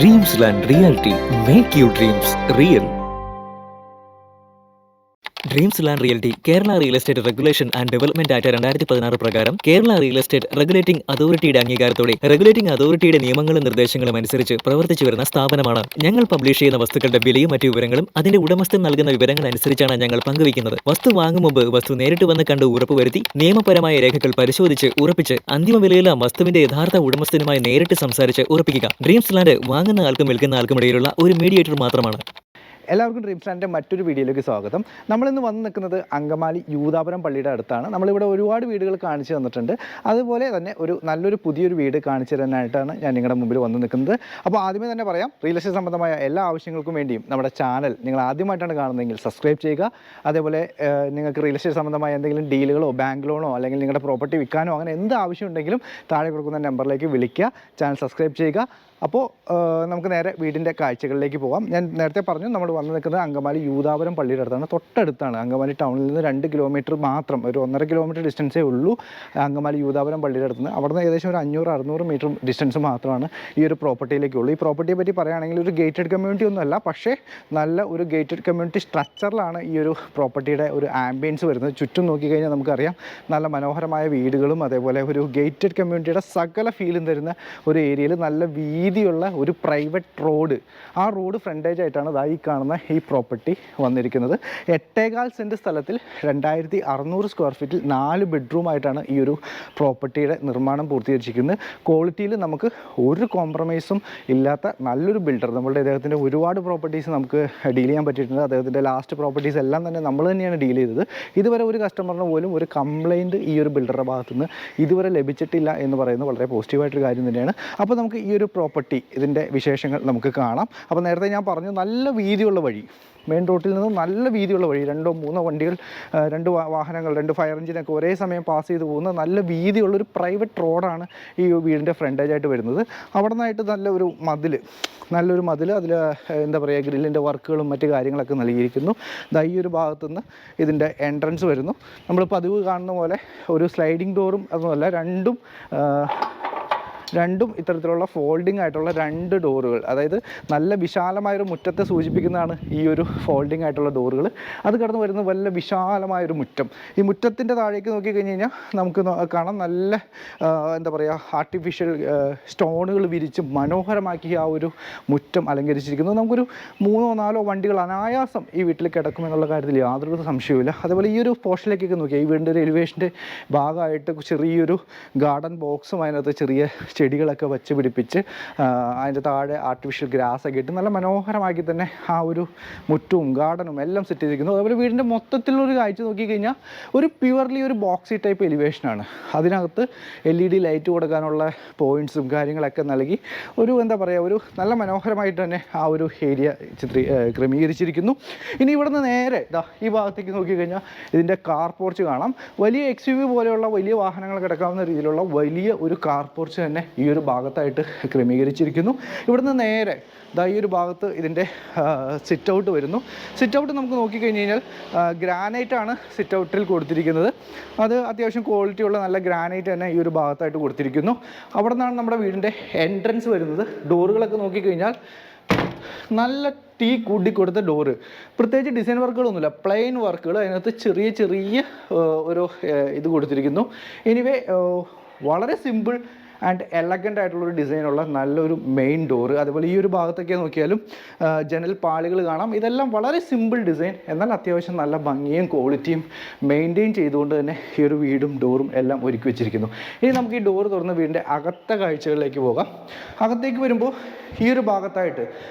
Dreamsland Realty. Make your dreams real. Dreamsland realty Kerala real estate regulation and development act 2016 പ്രകാരം Kerala real estate regulating അതോറിറ്റിയുടെ അംഗീകാരത്തോടെ regulating അതോറിറ്റിയുടെ നിയമങ്ങളും നിർദ്ദേശങ്ങളും അനുസരിച്ച് പ്രവർത്തിച്ചു വരുന്ന സ്ഥാപനമാണ്. ഞങ്ങൾ പബ്ലിഷ് ചെയ്യുന്ന വസ്തുക്കളുടെ വിലയും മറ്റു വിവരങ്ങളും അതിന്റെ ഉടമസ്ഥൻ നൽകുന്ന വിവരങ്ങൾ അനുസരിച്ചാണ് ഞങ്ങൾ പങ്കുവയ്ക്കുന്നത്. വസ്തു വാങ്ങും മുമ്പ് വസ്തു നേരിട്ട് വന്ന് കണ്ട് ഉറപ്പുവരുത്തി നിയമപരമായ രേഖകൾ പരിശോധിച്ച് ഉറപ്പിച്ച് അന്തിമ വിലയില്ല വസ്തുവിന്റെ യഥാർത്ഥ ഉടമസ്ഥനുമായി നേരിട്ട് സംസാരിച്ച് ഉറപ്പിക്കുക. ഡ്രീംസ്ലാൻഡ് വാങ്ങുന്ന ആൾക്കും വിൽക്കുന്ന ആൾക്കും ഇടയിലുള്ള ഒരു മീഡിയേറ്റർ മാത്രമാണ്. എല്ലാവർക്കും ഡ്രീംസ്ലാൻഡിൻ്റെ മറ്റൊരു വീഡിയോയിലേക്ക് സ്വാഗതം. നമ്മളിന്ന് വന്ന് നിൽക്കുന്നത് അങ്കമാലി യൂദാപുരം പള്ളിയുടെ അടുത്താണ്. നമ്മളിവിടെ ഒരുപാട് വീടുകൾ കാണിച്ചു തന്നിട്ടുണ്ട്. അതുപോലെ തന്നെ നല്ലൊരു പുതിയൊരു വീട് കാണിച്ചു തരാനായിട്ടാണ് ഞാൻ നിങ്ങളുടെ മുമ്പിൽ വന്ന് നിൽക്കുന്നത്. അപ്പോൾ ആദ്യമേ തന്നെ പറയാം, റിയൽ എസ്റ്റേറ്റ് സംബന്ധമായ എല്ലാ ആവശ്യങ്ങൾക്കും വേണ്ടിയും നമ്മുടെ ചാനൽ നിങ്ങൾ ആദ്യമായിട്ടാണ് കാണുന്നതെങ്കിൽ സബ്സ്ക്രൈബ് ചെയ്യുക. അതേപോലെ നിങ്ങൾക്ക് റിയൽ എസ്റ്റേറ്റ് സംബന്ധമായ എന്തെങ്കിലും ഡീലുകളോ ബാങ്ക് ലോണോ അല്ലെങ്കിൽ നിങ്ങളുടെ പ്രോപ്പർട്ടി വിൽക്കാനോ അങ്ങനെ എന്ത് ആവശ്യം ഉണ്ടെങ്കിലും താഴെ കൊടുക്കുന്ന നമ്പറിലേക്ക് വിളിക്കുക, ചാനൽ സബ്സ്ക്രൈബ് ചെയ്യുക. അപ്പോൾ നമുക്ക് നേരെ വീടിൻ്റെ കാഴ്ചകളിലേക്ക് പോകാം. ഞാൻ നേരത്തെ പറഞ്ഞു നമ്മൾ വന്ന് നിൽക്കുന്നത് അങ്കമാലി യൂദാപുരം പള്ളിയുടെ അടുത്താണ്, തൊട്ടടുത്താണ്. അങ്കമാലി ടൗണിൽ നിന്ന് 2 കിലോമീറ്റർ മാത്രം, ഒരു 1.5 കിലോമീറ്റർ ഡിസ്റ്റൻസേ ഉള്ളൂ അങ്കമാലി യൂദാപുരം പള്ളിയുടെ അടുത്ത് നിന്ന്. അവിടെ നിന്ന് ഏകദേശം ഒരു 500-600 മീറ്റർ ഡിസ്റ്റൻസ് മാത്രമാണ് ഈ ഒരു പ്രോപ്പർട്ടിയിലേക്കുള്ളൂ. ഈ പ്രോപ്പർട്ടിയെ പറ്റി പറയുകയാണെങ്കിൽ ഒരു ഗേറ്റഡ് കമ്മ്യൂണിറ്റി ഒന്നുമല്ല, പക്ഷേ നല്ല ഒരു ഗേറ്റഡ് കമ്മ്യൂണിറ്റി സ്ട്രക്ചറിലാണ് ഈ ഒരു പ്രോപ്പർട്ടിയുടെ ഒരു ആംബിയൻസ് വരുന്നത്. ചുറ്റും നോക്കിക്കഴിഞ്ഞാൽ നമുക്കറിയാം നല്ല മനോഹരമായ വീടുകളും അതേപോലെ ഒരു ഗേറ്റഡ് കമ്മ്യൂണിറ്റിയുടെ സകല ഫീലും തരുന്ന ഒരു ഏരിയയിൽ നല്ല വീതിയുള്ള ഒരു പ്രൈവറ്റ് റോഡ്, ആ റോഡ് ഫ്രണ്ടേജ് ആയിട്ടാണ് ഈ കാണുന്ന ഈ പ്രോപ്പർട്ടി വന്നിരിക്കുന്നത്. 8.25 സെൻറ്റ് സ്ഥലത്തിൽ 2600 സ്ക്വയർ ഫീറ്റിൽ 4 ബെഡ്റൂം ആയിട്ടാണ് ഈ ഒരു പ്രോപ്പർട്ടിയുടെ നിർമ്മാണം പൂർത്തീകരിച്ചിരിക്കുന്നത്. ക്വാളിറ്റിയിൽ നമുക്ക് ഒരു കോംപ്രമൈസും ഇല്ലാത്ത നല്ലൊരു ബിൽഡർ. നമ്മളുടെ അദ്ദേഹത്തിൻ്റെ ഒരുപാട് പ്രോപ്പർട്ടീസ് നമുക്ക് ഡീൽ ചെയ്യാൻ പറ്റിയിട്ടുണ്ട്. അദ്ദേഹത്തിൻ്റെ ലാസ്റ്റ് പ്രോപ്പർട്ടീസ് എല്ലാം തന്നെ നമ്മൾ തന്നെയാണ് ഡീൽ ചെയ്തത്. ഇതുവരെ ഒരു കസ്റ്റമറിന് പോലും ഒരു കംപ്ലയിൻറ്റ് ഈ ഒരു ബിൽഡറുടെ ഭാഗത്തുനിന്ന് ഇതുവരെ ലഭിച്ചിട്ടില്ല എന്ന് പറയുന്നത് വളരെ പോസിറ്റീവായിട്ടൊരു കാര്യം തന്നെയാണ്. അപ്പോൾ നമുക്ക് ഈ ഒരു പ്രോപ്പർട്ടി ഇതിൻ്റെ വിശേഷങ്ങൾ നമുക്ക് കാണാം. അപ്പോൾ നേരത്തെ ഞാൻ പറഞ്ഞു നല്ല വീതിയുള്ള വഴി, മെയിൻ റോഡിൽ നിന്ന് നല്ല വീതിയുള്ള വഴി, 2-3 വണ്ടികൾ, 2 വാഹനങ്ങൾ, 2 ഫയർ എഞ്ചിനൊക്കെ ഒരേ സമയം പാസ് ചെയ്ത് പോകുന്ന നല്ല വീതിയുള്ളൊരു പ്രൈവറ്റ് റോഡാണ് ഈ വീടിൻ്റെ ഫ്രണ്ടേജായിട്ട് വരുന്നത്. അവിടെ നിന്നായിട്ട് നല്ലൊരു മതിൽ, അതിൽ എന്താ പറയുക, ഗ്രില്ലിൻ്റെ വർക്കുകളും മറ്റു കാര്യങ്ങളൊക്കെ നൽകിയിരിക്കുന്നു. ഈ ഒരു ഭാഗത്തുനിന്ന് ഇതിൻ്റെ എൻട്രൻസ് വരുന്നു. നമ്മൾ പതിവ് കാണുന്ന പോലെ ഒരു സ്ലൈഡിങ് ഡോറും അതുമല്ല, രണ്ടും ഇത്തരത്തിലുള്ള ഫോൾഡിംഗ് ആയിട്ടുള്ള 2 ഡോറുകൾ, അതായത് നല്ല വിശാലമായൊരു മുറ്റത്തെ സൂചിപ്പിക്കുന്നതാണ് ഈ ഒരു ഫോൾഡിംഗ് ആയിട്ടുള്ള ഡോറുകൾ. അത് കടന്ന് വരുന്ന വല്ല വിശാലമായൊരു മുറ്റം. ഈ മുറ്റത്തിൻ്റെ താഴേക്ക് നോക്കിക്കഴിഞ്ഞ് കഴിഞ്ഞാൽ നമുക്ക് കാണാം നല്ല എന്താ പറയുക, ആർട്ടിഫിഷ്യൽ സ്റ്റോണുകൾ വിരിച്ച് മനോഹരമാക്കി ആ ഒരു മുറ്റം അലങ്കരിച്ചിരിക്കുന്നു. നമുക്കൊരു 3-4 വണ്ടികൾ അനായാസം ഈ വീട്ടിൽ കിടക്കുമെന്നുള്ള കാര്യത്തിൽ യാതൊരു സംശയവുമില്ല. അതേപോലെ ഈ ഒരു പോർഷനിലേക്കൊക്കെ നോക്കിയാൽ ഈ വീടിൻ്റെ ഒരു എലിവേഷൻ്റെ ഭാഗമായിട്ട് ചെറിയൊരു ഗാർഡൻ ബോക്സും അതിനകത്ത് ചെറിയ ചെടികളൊക്കെ വച്ച് പിടിപ്പിച്ച് അതിൻ്റെ താഴെ ആർട്ടിഫിഷ്യൽ ഗ്രാസ് ഒക്കെ ഇട്ട് നല്ല മനോഹരമാക്കി തന്നെ ആ ഒരു മുറ്റവും ഗാർഡനും എല്ലാം സെറ്റ് ചെയ്തിരിക്കുന്നു. അതുപോലെ വീടിൻ്റെ മൊത്തത്തിലുള്ളൊരു കാഴ്ച നോക്കിക്കഴിഞ്ഞാൽ ഒരു പ്യുവർലി ഒരു ബോക്സി ടൈപ്പ് എലിവേഷനാണ്. അതിനകത്ത് LED ലൈറ്റ് കൊടുക്കാനുള്ള പോയിൻറ്റ്സും കാര്യങ്ങളൊക്കെ നൽകി ഒരു എന്താ പറയുക, ഒരു നല്ല മനോഹരമായിട്ട് തന്നെ ആ ഒരു ഏരിയ ക്രമീകരിച്ചിരിക്കുന്നു. ഇനി ഇവിടുന്ന് നേരെ ഈ ഭാഗത്തേക്ക് നോക്കിക്കഴിഞ്ഞാൽ ഇതിൻ്റെ കാർ പോർച്ച് കാണാം. വലിയ XUV പോലെയുള്ള വലിയ വാഹനങ്ങൾ കിടക്കാവുന്ന രീതിയിലുള്ള വലിയ ഒരു കാർ പോർച്ച് തന്നെ ഈ ഒരു ഭാഗത്തായിട്ട് ക്രമീകരിച്ചിരിക്കുന്നു. ഇവിടുന്ന് നേരെ ഈ ഒരു ഭാഗത്ത് ഇതിൻ്റെ സിറ്റ് ഔട്ട് വരുന്നു. സിറ്റ് ഔട്ട് നമുക്ക് നോക്കിക്കഴിഞ്ഞ് കഴിഞ്ഞാൽ ഗ്രാനൈറ്റാണ് സിറ്റ് ഔട്ടിൽ കൊടുത്തിരിക്കുന്നത്. അത് അത്യാവശ്യം ക്വാളിറ്റിയുള്ള നല്ല ഗ്രാനൈറ്റ് തന്നെ ഈ ഒരു ഭാഗത്തായിട്ട് കൊടുത്തിരിക്കുന്നു. അവിടെ നിന്നാണ് നമ്മുടെ വീടിൻ്റെ എൻട്രൻസ് വരുന്നത്. ഡോറുകളൊക്കെ നോക്കിക്കഴിഞ്ഞാൽ നല്ല കൂട്ടിക്കൊടുത്ത ഡോറ്, പ്രത്യേകിച്ച് ഡിസൈൻ വർക്കുകളൊന്നുമില്ല, പ്ലെയിൻ വർക്കുകൾ, അതിനകത്ത് ചെറിയ ഒരു ഇത് കൊടുത്തിരിക്കുന്നു. എനിവേ വളരെ സിമ്പിൾ ആൻഡ് എലഗൻ്റ് ആയിട്ടുള്ളൊരു ഡിസൈനുള്ള നല്ലൊരു മെയിൻ ഡോറ്. അതുപോലെ ഈ ഒരു ഭാഗത്തൊക്കെ നോക്കിയാലും ജനൽ പാളികൾ കാണാം. ഇതെല്ലാം വളരെ സിമ്പിൾ ഡിസൈൻ, എന്നാൽ അത്യാവശ്യം നല്ല ഭംഗിയും ക്വാളിറ്റിയും മെയിൻറ്റെയിൻ ചെയ്തുകൊണ്ട് തന്നെ ഈ ഒരു വീടും ഡോറും എല്ലാം ഒരുക്കി വെച്ചിരിക്കുന്നു. ഇനി നമുക്ക് ഈ ഡോറ് തുറന്ന് വീടിൻ്റെ അകത്തെ കാഴ്ചകളിലേക്ക് പോകാം. അകത്തേക്ക് വരുമ്പോൾ ഈ ഒരു ഭാഗത്തായിട്ട്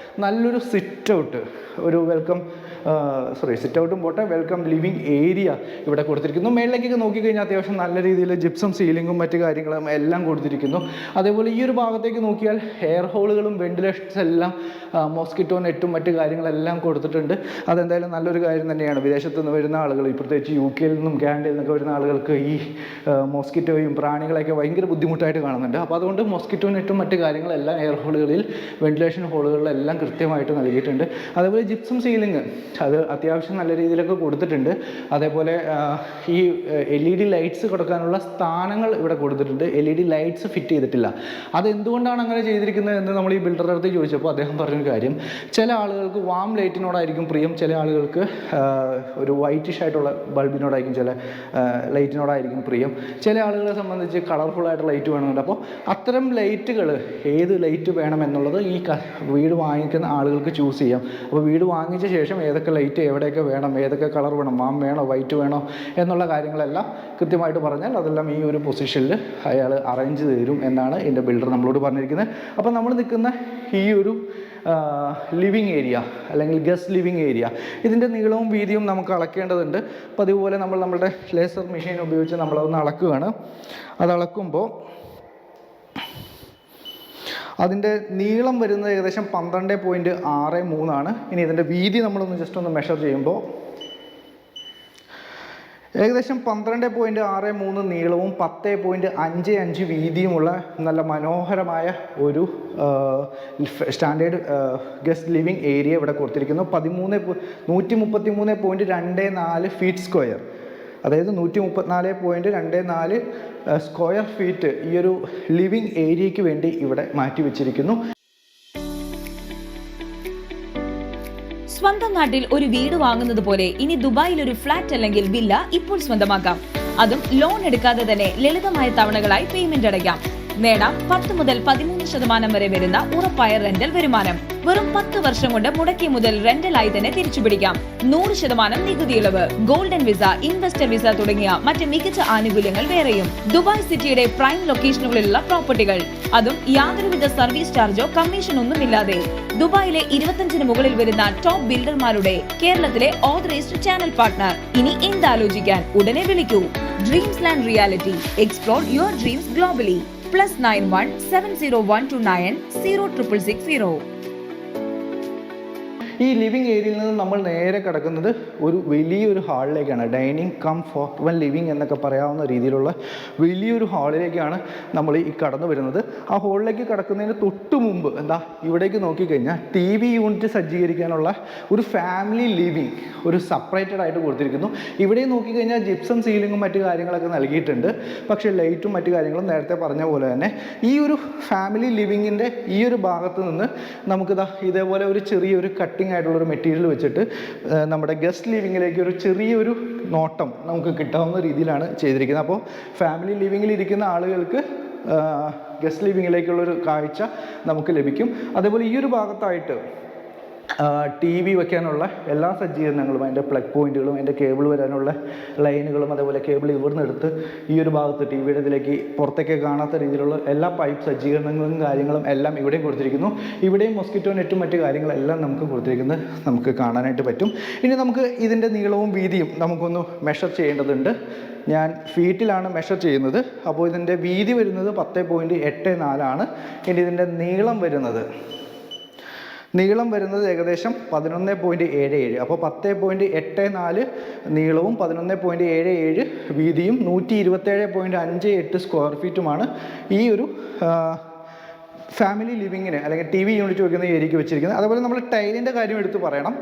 നല്ലൊരു സിറ്റ് ഔട്ട്, ഒരു സിറ്റ് ഔട്ടും പോട്ടെ, വെൽക്കം ലിവിങ് ഏരിയ ഇവിടെ കൊടുത്തിരിക്കുന്നു. മേളിലേക്കൊക്കെ നോക്കിക്കഴിഞ്ഞാൽ അത്യാവശ്യം നല്ല രീതിയിൽ ജിപ്സം സീലിങ്ങും മറ്റു കാര്യങ്ങളും എല്ലാം കൊടുത്തിരിക്കുന്നു. അതേപോലെ ഈ ഒരു ഭാഗത്തേക്ക് നോക്കിയാൽ എയർ ഹോളുകളും വെന്റിലേഷൻസ് എല്ലാം മോസ്കിറ്റോ നെറ്റും മറ്റു കാര്യങ്ങളെല്ലാം കൊടുത്തിട്ടുണ്ട്. അതെന്തായാലും നല്ലൊരു കാര്യം തന്നെയാണ്. വിദേശത്തു നിന്ന് വരുന്ന ആളുകൾ, പ്രത്യേകിച്ച് UK നിന്നും കാനഡയിൽ നിന്നൊക്കെ വരുന്ന ആളുകൾക്ക് ഈ മോസ്കിറ്റോയും പ്രാണികളെയൊക്കെ ഭയങ്കര ബുദ്ധിമുട്ടായിട്ട് കാണുന്നുണ്ട്. അപ്പോൾ അതുകൊണ്ട് മോസ്കിറ്റോ നെറ്റും മറ്റു കാര്യങ്ങളെല്ലാം എയർ ഹോളുകളിൽ, വെന്റിലേഷൻ ഹോളുകളിലെല്ലാം കൃത്യമായിട്ട് നൽകിയിട്ടുണ്ട്. അതേപോലെ ജിപ്സം സീലിംഗ് അത് അത്യാവശ്യം നല്ല രീതിയിലൊക്കെ കൊടുത്തിട്ടുണ്ട്. അതേപോലെ ഈ LED ലൈറ്റ്സ് കൊടുക്കാനുള്ള സ്ഥാനങ്ങൾ ഇവിടെ കൊടുത്തിട്ടുണ്ട്. LED ലൈറ്റ്സ് ഫിറ്റ് ചെയ്തിട്ടില്ല. അതെന്തുകൊണ്ടാണ് അങ്ങനെ ചെയ്തിരിക്കുന്നത് എന്ന് നമ്മൾ ഈ ബിൽഡറുടെ അടുത്ത് ചോദിച്ചപ്പോൾ അദ്ദേഹം പറഞ്ഞൊരു കാര്യം, ചില ആളുകൾക്ക് വാം ലൈറ്റിനോടായിരിക്കും പ്രിയം, ചില ആളുകൾക്ക് ഒരു വൈറ്റിഷ് ആയിട്ടുള്ള ബൾബിനോടായിരിക്കും, ചില ലൈറ്റിനോടായിരിക്കും പ്രിയം, ചില ആളുകളെ സംബന്ധിച്ച് കളർഫുൾ ആയിട്ട് ലൈറ്റ് വേണമെന്നുണ്ട്. അപ്പോൾ അത്തരം ലൈറ്റുകൾ ഏത് ലൈറ്റ് വേണമെന്നുള്ളത് ഈ വീട് വാങ്ങിക്കുന്ന ആളുകൾക്ക് ചൂസ് ചെയ്യാം. അപ്പോൾ വീട് വാങ്ങിച്ച ശേഷം ഏതൊക്കെ ലൈറ്റ് എവിടെയൊക്കെ വേണം, ഏതൊക്കെ കളർ വേണം, വാം വേണോ വൈറ്റ് വേണോ എന്നുള്ള കാര്യങ്ങളെല്ലാം കൃത്യമായിട്ട് പറഞ്ഞാൽ അതെല്ലാം ഈ ഒരു പൊസിഷനിൽ അയാൾ അറേഞ്ച് തരും എന്നാണ് എൻ്റെ ബിൽഡർ നമ്മളോട് പറഞ്ഞിരിക്കുന്നത്. അപ്പോൾ നമ്മൾ നിൽക്കുന്ന ഈ ഒരു ലിവിങ് ഏരിയ അല്ലെങ്കിൽ ഗസ്റ്റ് ലിവിങ് ഏരിയ, ഇതിൻ്റെ നീളവും വീതിയും നമുക്ക് അളക്കേണ്ടതുണ്ട്. അപ്പോൾ അതുപോലെ നമ്മളുടെ ലേസർ മെഷീൻ ഉപയോഗിച്ച് നമ്മളതൊന്ന് അളക്കുകയാണ്. അത് അളക്കുമ്പോൾ അതിൻ്റെ നീളം വരുന്നത് ഏകദേശം 12.63 ആണ്. ഇനി ഇതിൻ്റെ വീതി നമ്മളൊന്ന് ജസ്റ്റ് ഒന്ന് മെഷർ ചെയ്യുമ്പോൾ ഏകദേശം 12.63 നീളവും 10.55 വീതിയുമുള്ള നല്ല മനോഹരമായ ഒരു സ്റ്റാൻഡേർഡ് ഗസ്റ്റ് ലിവിങ് ഏരിയ ഇവിടെ കൊടുത്തിരിക്കുന്നു. 133.24 ഫീറ്റ് സ്ക്വയർ, അതായത് 134.24 സ്ക്വയർ ഫീറ്റ് ഈ ഒരു ലിവിങ് ഏരിയയ്ക്ക് വേണ്ടി ഇവിടെ മാറ്റി വെച്ചിരിക്കുന്നു. സ്വന്തം നാട്ടിൽ ഒരു വീട് വാങ്ങുന്നത് പോലെ ഇനി ദുബായിൽ ഒരു ഫ്ലാറ്റ് അല്ലെങ്കിൽ വില്ല ഇപ്പോൾ സ്വന്തമാക്കാം. അതും ലോൺ എടുക്കാതെ തന്നെ ലളിതമായ തവണകളായി പേയ്മെന്റ് അടയ്ക്കാം. നേടാം 10 മുതൽ 13% വരെ വരുന്ന ഉറപ്പായ റെന്റൽ വരുമാനം. വെറും 10 വർഷം കൊണ്ട് മുടക്കിയ മുതൽ റെന്റലായി തന്നെ തിരിച്ചുപിടിക്കാം. 100% നികുതി ഇളവ്, ഗോൾഡൻ വിസ, ഇൻവെസ്റ്റർ വിസ തുടങ്ങിയ മറ്റ് മികച്ച ആനുകൂല്യങ്ങൾ വേറെയും. ദുബായ് സിറ്റിയുടെ പ്രൈം ലൊക്കേഷനുകളിലുള്ള പ്രോപ്പർട്ടികൾ, അതും യാതൊരുവിധ സർവീസ് ചാർജോ കമ്മീഷൻ ഒന്നുമില്ലാതെ. ദുബായിലെ 25-ന് മുകളിൽ വരുന്ന ടോപ്പ് ബിൽഡർമാരുടെ കേരളത്തിലെ ഓതറൈസ്ഡ് ചാനൽ പാർട്ട്ണർ. ഇനി എന്താലോചിക്കാൻ, ഉടനെ വിളിക്കൂ. Dreams land reality. Explore your dreams globally. +91 70129 0660. ഈ ലിവിങ് ഏരിയയിൽ നിന്ന് നമ്മൾ നേരെ കിടക്കുന്നത് ഒരു വലിയൊരു ഹാളിലേക്കാണ്. ഡൈനിങ് കം ഫോർട്ട് ലിവിങ് എന്നൊക്കെ പറയാവുന്ന രീതിയിലുള്ള വലിയൊരു ഹാളിലേക്കാണ് നമ്മൾ ഈ കടന്നു വരുന്നത്. ആ ഹാളിലേക്ക് കിടക്കുന്നതിന് തൊട്ട് മുമ്പ് ഇവിടേക്ക് നോക്കിക്കഴിഞ്ഞാൽ TV യൂണിറ്റ് സജ്ജീകരിക്കാനുള്ള ഒരു ഫാമിലി ലിവിങ് ഒരു സെപ്പറേറ്റഡ് ആയിട്ട് കൊടുത്തിരിക്കുന്നു. ഇവിടെ നോക്കിക്കഴിഞ്ഞാൽ ജിപ്സം സീലിങ്ങും മറ്റു കാര്യങ്ങളൊക്കെ നൽകിയിട്ടുണ്ട്. പക്ഷേ ലൈറ്റും മറ്റു കാര്യങ്ങളും നേരത്തെ പറഞ്ഞ പോലെ തന്നെ ഈ ഒരു ഫാമിലി ലിവിങ്ങിൻ്റെ ഈ ഒരു ഭാഗത്ത് നിന്ന് നമുക്കിതാ ഇതേപോലെ ഒരു ചെറിയൊരു കട്ടിങ് ആയിട്ടുള്ളൊരു മെറ്റീരിയൽ വെച്ചിട്ട് നമ്മുടെ ഗസ്റ്റ് ലിവിങ്ങിലേക്ക് ഒരു ചെറിയൊരു നോട്ടം നമുക്ക് കിട്ടാവുന്ന രീതിയിലാണ് ചെയ്തിരിക്കുന്നത്. അപ്പോൾ ഫാമിലി ലിവിങ്ങിൽ ഇരിക്കുന്ന ആളുകൾക്ക് ഗസ്റ്റ് ലിവിങ്ങിലേക്കുള്ളൊരു കാഴ്ച നമുക്ക് ലഭിക്കും. അതേപോലെ ഈ ഒരു ഭാഗത്തായിട്ട് TV വെക്കാനുള്ള എല്ലാ സജ്ജീകരണങ്ങളും, അതിൻ്റെ പ്ലഗ് പോയിന്റുകളും, അതിൻ്റെ കേബിൾ വരാനുള്ള ലൈനുകളും, അതേപോലെ കേബിൾ ഇവിടുന്ന് എടുത്ത് ഈ ഒരു ഭാഗത്ത് TVയുടെ ഇതിലേക്ക് പുറത്തേക്ക് കാണാത്ത രീതിയിലുള്ള എല്ലാ പൈപ്പ് സജ്ജീകരണങ്ങളും കാര്യങ്ങളും എല്ലാം ഇവിടെയും കൊടുത്തിരിക്കുന്നു. ഇവിടെയും മൊസ്കിറ്റോ നെറ്റും മറ്റു കാര്യങ്ങളെല്ലാം നമുക്ക് കൊടുത്തിരിക്കുന്നത് നമുക്ക് കാണാനായിട്ട് പറ്റും. ഇനി നമുക്ക് ഇതിൻ്റെ നീളവും വീതിയും നമുക്കൊന്ന് മെഷർ ചെയ്യേണ്ടതുണ്ട്. ഞാൻ ഫീറ്റിലാണ് മെഷർ ചെയ്യുന്നത്. അപ്പോൾ ഇതിൻ്റെ വീതി വരുന്നത് 10.84 ആണ്. ഇനി ഇതിൻ്റെ നീളം വരുന്നത് ഏകദേശം 11.77. അപ്പോൾ 10.84 നീളവും 11.77 വീതിയും 127.58 സ്ക്വയർ ഫീറ്റുമാണ് ഈ ഒരു ഫാമിലി ലിവിങ്ങിന് അല്ലെങ്കിൽ TV യൂണിറ്റ് വയ്ക്കുന്ന ഏരിയയ്ക്ക് വെച്ചിരിക്കുന്നത്. അതുപോലെ നമ്മൾ ടൈലിൻ്റെ കാര്യം എടുത്ത് പറയണം.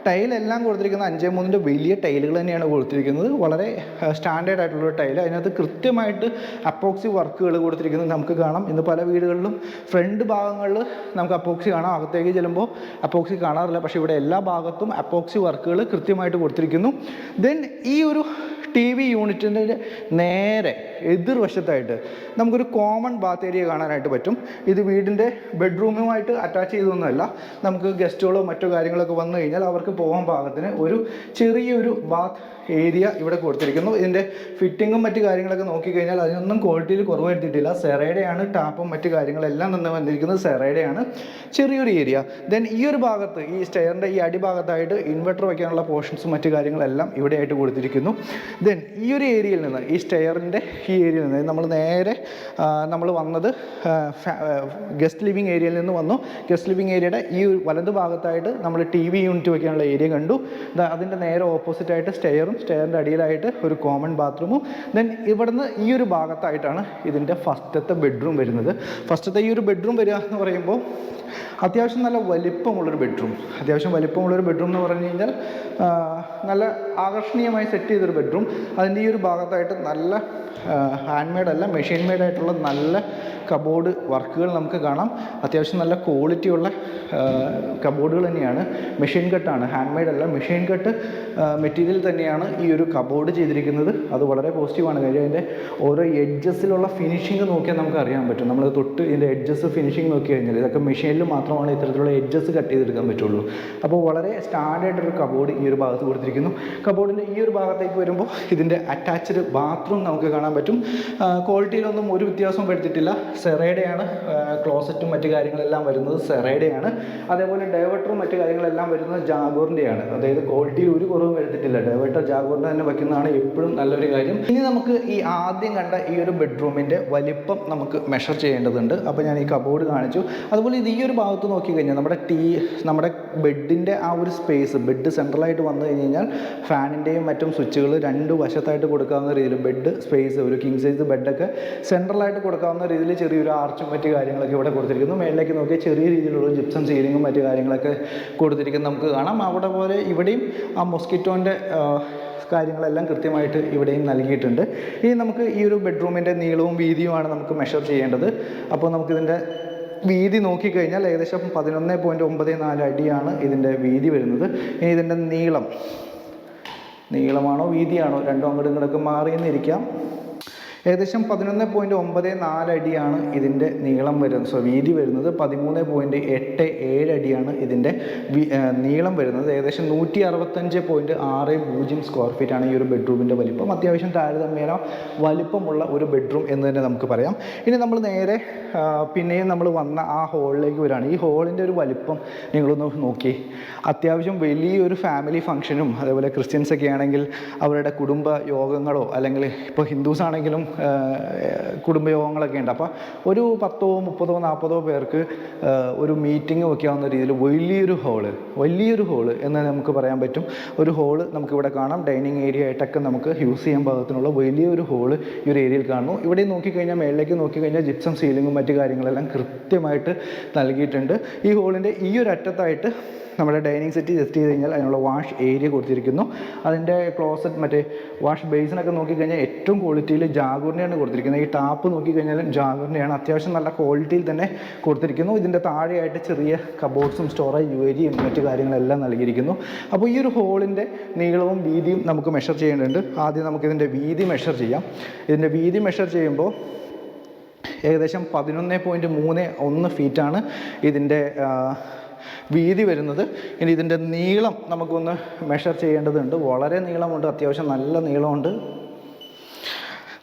ടൈലെല്ലാം കൊടുത്തിരിക്കുന്നത് 5.3 വലിയ ടൈലുകൾ തന്നെയാണ് കൊടുത്തിരിക്കുന്നത്. വളരെ സ്റ്റാൻഡേർഡ് ആയിട്ടുള്ളൊരു ടൈൽ. അതിനകത്ത് കൃത്യമായിട്ട് അപ്പോക്സി വർക്കുകൾ കൊടുത്തിരിക്കുന്നത് നമുക്ക് കാണാം. ഇന്ന് പല വീടുകളിലും ഫ്രണ്ട് ഭാഗങ്ങളിൽ നമുക്ക് അപ്പോക്സി കാണാം, അകത്തേക്ക് ചെല്ലുമ്പോൾ അപ്പോക്സി കാണാറില്ല. പക്ഷേ ഇവിടെ എല്ലാ ഭാഗത്തും അപ്പോക്സി വർക്കുകൾ കൃത്യമായിട്ട് കൊടുത്തിരിക്കുന്നു. ദെൻ ഈ ഒരു TV യൂണിറ്റിൻ്റെ നേരെ എതിർവശത്തായിട്ട് നമുക്കൊരു കോമൺ ബാത്ത് ഏരിയ കാണാനായിട്ട് പറ്റും. ഇത് വീടിൻ്റെ ബെഡ്റൂമുമായിട്ട് അറ്റാച്ച് ചെയ്തൊന്നുമല്ല. നമുക്ക് ഗസ്റ്റുകളോ മറ്റോ കാര്യങ്ങളൊക്കെ വന്നു കഴിഞ്ഞാൽ അവർക്ക് പോകാൻ പാകത്തിന് ഒരു ചെറിയൊരു ബാത്ത് ഏരിയ ഇവിടെ കൊടുത്തിരിക്കുന്നു. ഇതിൻ്റെ ഫിറ്റിങ്ങും മറ്റു കാര്യങ്ങളൊക്കെ നോക്കിക്കഴിഞ്ഞാൽ അതിനൊന്നും ക്വാളിറ്റിയിൽ കുറവ് വരുത്തിയിട്ടില്ല. സെറയുടെയാണ് ടാപ്പും മറ്റു കാര്യങ്ങളെല്ലാം നിന്ന് വന്നിരിക്കുന്നത് സെറയുടെയാണ്. ചെറിയൊരു ഏരിയ. ദെൻ ഈ ഒരു ഭാഗത്ത് ഈ സ്റ്റെയറിൻ്റെ ഈ അടിഭാഗത്തായിട്ട് ഇൻവെർട്ടർ വയ്ക്കാനുള്ള പോർഷൻസും മറ്റു കാര്യങ്ങളെല്ലാം ഇവിടെയായിട്ട് കൊടുത്തിരിക്കുന്നു. ദെൻ ഈ ഒരു ഏരിയയിൽ നിന്ന് ഈ സ്റ്റെയറിൻ്റെ ഈ ഏരിയയിൽ നിന്ന് നമ്മൾ വന്നത് ഗസ്റ്റ് ലിവിങ് ഏരിയയിൽ നിന്ന് വന്നു. ഗസ്റ്റ് ലിവിങ് ഏരിയയുടെ ഈ വലത് ഭാഗത്തായിട്ട് നമ്മൾ TV യൂണിറ്റ് വയ്ക്കാനുള്ള ഏരിയ കണ്ടു. അതിൻ്റെ നേരെ ഓപ്പോസിറ്റായിട്ട് സ്റ്റെയറിൻ്റെ അടിയിലായിട്ട് ഒരു കോമൺ ബാത്റൂമും. ദെൻ ഇവിടുന്ന് ഈ ഒരു ഭാഗത്തായിട്ടാണ് ഇതിൻ്റെ ഫസ്റ്റത്തെ ബെഡ്റൂം വരുന്നത്. ഫസ്റ്റത്തെ ഈ ഒരു ബെഡ്റൂം വരിക എന്ന് പറയുമ്പോൾ അത്യാവശ്യം നല്ല വലിപ്പമുള്ളൊരു ബെഡ്റൂം. അത്യാവശ്യം വലിപ്പമുള്ളൊരു ബെഡ്റൂം എന്ന് പറഞ്ഞു കഴിഞ്ഞാൽ നല്ല ആകർഷണീയമായി സെറ്റ് ചെയ്തൊരു ബെഡ്റൂം. അതിൻ്റെ ഈ ഒരു ഭാഗത്തായിട്ട് നല്ല ഹാൻഡ് മെയ്ഡ് അല്ല, മെഷീൻ മെയ്ഡ് ആയിട്ടുള്ള നല്ല കബോർഡ് വർക്കുകൾ നമുക്ക് കാണാം. അത്യാവശ്യം നല്ല ക്വാളിറ്റിയുള്ള കബോർഡുകൾ തന്നെയാണ്. മെഷീൻ കട്ടാണ്, ഹാൻഡ് മെയ്ഡ് അല്ല, മെഷീൻ കട്ട് മെറ്റീരിയൽ തന്നെയാണ് ഈ ഒരു കബോർഡ് ചെയ്തിരിക്കുന്നത്. അത് വളരെ പോസിറ്റീവാണ്. കാര്യം അതിൻ്റെ ഓരോ എഡ്ജസിലുള്ള ഫിനിഷിങ് നോക്കിയാൽ നമുക്ക് അറിയാൻ പറ്റും. നമ്മൾ തൊട്ട് ഇതിൻ്റെ എഡ്ജസ് ഫിനിഷിങ് നോക്കി കഴിഞ്ഞാൽ ഇതൊക്കെ മെഷീനിൽ മാത്രമാണ് ഇത്തരത്തിലുള്ള എഡ്ജസ് കട്ട് ചെയ്തെടുക്കാൻ പറ്റുള്ളൂ. അപ്പോൾ വളരെ സ്റ്റാൻഡേർഡായിട്ടൊരു കബോർഡ് ഈ ഒരു ഭാഗത്ത് കൊടുത്തിരിക്കുന്നു. കബോർഡിൻ്റെ ഈ ഒരു ഭാഗത്തേക്ക് വരുമ്പോൾ ഇതിൻ്റെ അറ്റാച്ച്ഡ് ബാത്റൂം നമുക്ക് കാണാൻ പറ്റും. ക്വാളിറ്റിയിലൊന്നും ഒരു വ്യത്യാസവും വരുത്തിയിട്ടില്ല. സെറേഡയാണ് ക്ലോസറ്റും മറ്റു കാര്യങ്ങളെല്ലാം വരുന്നത്, സെറേഡയാണ്. അതേപോലെ ഡൈവേർട്ടറും മറ്റു കാര്യങ്ങളെല്ലാം വരുന്നത് ജാഗോറിൻ്റെയാണ്. അതായത് ക്വാളിറ്റിയിൽ ഒരു കുറവും വരുത്തിയിട്ടില്ല. ഡൈവേർട്ടർ ജാഗോറിൻ്റെ തന്നെ വയ്ക്കുന്നതാണ് എപ്പോഴും നല്ലൊരു കാര്യം. ഇനി നമുക്ക് ഈ ആദ്യം കണ്ട ഈ ഒരു ബെഡ്റൂമിൻ്റെ വലിപ്പം നമുക്ക് മെഷർ ചെയ്യേണ്ടതുണ്ട്. അപ്പോൾ ഞാൻ ഈ കബോർഡ് കാണിച്ചു. അതുപോലെ ഇത് ഈ ഒരു ഭാഗത്ത് നോക്കിക്കഴിഞ്ഞാൽ നമ്മുടെ ബെഡിൻ്റെ ആ ഒരു സ്പേസ്, ബെഡ് സെൻട്രലായിട്ട് വന്നു കഴിഞ്ഞ് കഴിഞ്ഞാൽ ഫാനിൻ്റെയും മറ്റും സ്വിച്ചുകൾ രണ്ട് വശത്തായിട്ട് കൊടുക്കാവുന്ന രീതിയിൽ ബെഡ് സ്പേസ്, ഒരു കിങ് സൈസ് ബെഡൊക്കെ സെൻട്രലായിട്ട് കൊടുക്കാവുന്ന രീതിയിൽ ചെറിയൊരു ആർച്ചും മറ്റു കാര്യങ്ങളൊക്കെ ഇവിടെ കൊടുത്തിരിക്കുന്നു. മേളിലേക്ക് നോക്കിയാൽ ചെറിയ രീതിയിലുള്ള ജിപ്സം സീലിങ്ങും മറ്റു കാര്യങ്ങളൊക്കെ കൊടുത്തിരിക്കുന്നത് നമുക്ക് കാണാം. അവിടെ പോലെ ഇവിടെയും ആ മൊസ്കിറ്റോൻ്റെ കാര്യങ്ങളെല്ലാം കൃത്യമായിട്ട് ഇവിടെയും നൽകിയിട്ടുണ്ട്. ഇനി നമുക്ക് ഈ ഒരു ബെഡ്റൂമിൻ്റെ നീളവും വീതിയുമാണ് നമുക്ക് മെഷർ ചെയ്യേണ്ടത്. അപ്പോൾ നമുക്കിതിൻ്റെ വീതി നോക്കിക്കഴിഞ്ഞാൽ ഏകദേശം 11.94 അടിയാണ് ഇതിൻ്റെ വീതി വരുന്നത്. ഇനി ഇതിൻ്റെ നീളമാണോ വീതിയാണോ രണ്ടും അങ്ങോട്ടും ഇങ്ങോട്ടൊക്കെ മാറിയെന്നിരിക്കാം. ഏകദേശം 11.94 അടിയാണ് ഇതിൻ്റെ നീളം വരുന്നത്, വീതി വരുന്നത്. 13.87 അടിയാണ് ഇതിൻ്റെ നീളം വരുന്നത്. ഏകദേശം 165.60 സ്ക്വയർ ഫീറ്റാണ് ഈ ഒരു ബെഡ്റൂമിൻ്റെ വലിപ്പം. അത്യാവശ്യം താരതമ്യേന വലിപ്പമുള്ള ഒരു ബെഡ്റൂം എന്ന് തന്നെ നമുക്ക് പറയാം. ഇനി നമ്മൾ നേരെ പിന്നെയും നമ്മൾ വന്ന ആ ഹോളിലേക്ക് വരികയാണ്. ഈ ഹോളിൻ്റെ ഒരു വലിപ്പം നിങ്ങളൊന്ന് നോക്കി. അത്യാവശ്യം വലിയൊരു ഫാമിലി ഫംഗ്ഷനും അതേപോലെ ക്രിസ്ത്യൻസൊക്കെ ആണെങ്കിൽ അവരുടെ കുടുംബ യോഗങ്ങളോ അല്ലെങ്കിൽ ഇപ്പോൾ ഹിന്ദുസ് ആണെങ്കിലും കുടുംബയോഗങ്ങളൊക്കെ ഉണ്ട്. അപ്പോൾ ഒരു 10, 30, 40 പേർക്ക് ഒരു മീറ്റിംഗ് വയ്ക്കാവുന്ന രീതിയിൽ വലിയൊരു ഹോള് എന്ന് നമുക്ക് പറയാൻ പറ്റും. ഒരു ഹോള് നമുക്കിവിടെ കാണാം. ഡൈനിങ് ഏരിയ ആയിട്ടൊക്കെ നമുക്ക് യൂസ് ചെയ്യാൻ പാകത്തിനുള്ള വലിയൊരു ഹോള് ഈ ഒരു ഏരിയയിൽ കാണുന്നു. ഇവിടെ നോക്കിക്കഴിഞ്ഞാൽ മേളിലേക്ക് നോക്കിക്കഴിഞ്ഞാൽ ജിപ്സം സീലിങ്ങും മറ്റു കാര്യങ്ങളെല്ലാം കൃത്യമായിട്ട് നൽകിയിട്ടുണ്ട്. ഈ ഹോളിൻ്റെ ഈ ഒരു അറ്റത്തായിട്ട് നമ്മുടെ ഡൈനിങ് സെറ്റ് സെറ്റ് ചെയ്ത് കഴിഞ്ഞാൽ അതിനുള്ള വാഷ് ഏരിയ കൊടുത്തിരിക്കുന്നു. അതിൻ്റെ ക്ലോസറ്റ് മറ്റേ വാഷ് ബേസിനൊക്കെ നോക്കിക്കഴിഞ്ഞാൽ ഏറ്റവും ക്വാളിറ്റിയിൽ ജാഗൂറിനെയാണ് കൊടുത്തിരിക്കുന്നത്. ഈ ടാപ്പ് നോക്കിക്കഴിഞ്ഞാലും ജാഗൂറിനെയാണ് അത്യാവശ്യം നല്ല ക്വാളിറ്റിയിൽ തന്നെ കൊടുത്തിരിക്കുന്നു. ഇതിൻ്റെ താഴെയായിട്ട് ചെറിയ കബോർഡ്സും സ്റ്റോറേജ് ഏരിയയും മറ്റു കാര്യങ്ങളെല്ലാം നൽകിയിരിക്കുന്നു. അപ്പോൾ ഈ ഒരു ഹോളിൻ്റെ നീളവും വീതിയും നമുക്ക് മെഷർ ചെയ്യേണ്ടതുണ്ട്. ആദ്യം നമുക്കിതിൻ്റെ വീതി മെഷർ ചെയ്യാം. ഇതിൻ്റെ വീതി മെഷർ ചെയ്യുമ്പോൾ ഏകദേശം 11.31 ഫീറ്റാണ് ഇതിൻ്റെ വീതി വരുന്നത്. ഇനി ഇതിൻ്റെ നീളം നമുക്കൊന്ന് മെഷർ ചെയ്യേണ്ടതുണ്ട്. വളരെ നീളമുണ്ട്, അത്യാവശ്യം നല്ല നീളമുണ്ട്.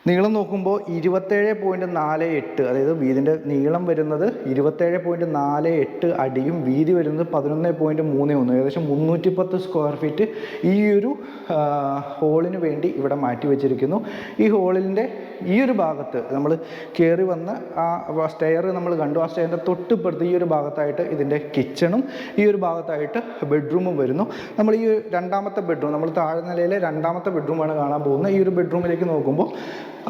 നീളം നോക്കുമ്പോൾ 27.48, അതായത് വീതിൻ്റെ നീളം വരുന്നത് 27.48 അടിയും വീതി വരുന്നത് 11.31, ഏകദേശം 310 സ്ക്വയർ ഫീറ്റ് ഈ ഒരു ഹോളിന് വേണ്ടി ഇവിടെ മാറ്റി വെച്ചിരിക്കുന്നു. ഈ ഹോളിൻ്റെ ഈ ഒരു ഭാഗത്ത് നമ്മൾ കയറി വന്ന ആ സ്റ്റെയർ നമ്മൾ കണ്ടു. ആ സ്റ്റെയറിൻ്റെ തൊട്ടിപ്പുറത്ത് ഈ ഒരു ഭാഗത്തായിട്ട് ഇതിൻ്റെ കിച്ചണും ഈ ഒരു ഭാഗത്തായിട്ട് ബെഡ്റൂമും വരുന്നു. നമ്മൾ ഈ രണ്ടാമത്തെ ബെഡ്റൂം, നമ്മൾ താഴെ നിലയിലെ രണ്ടാമത്തെ ബെഡ്റൂമാണ് കാണാൻ പോകുന്നത്. ഈ ഒരു ബെഡ്റൂമിലേക്ക് നോക്കുമ്പോൾ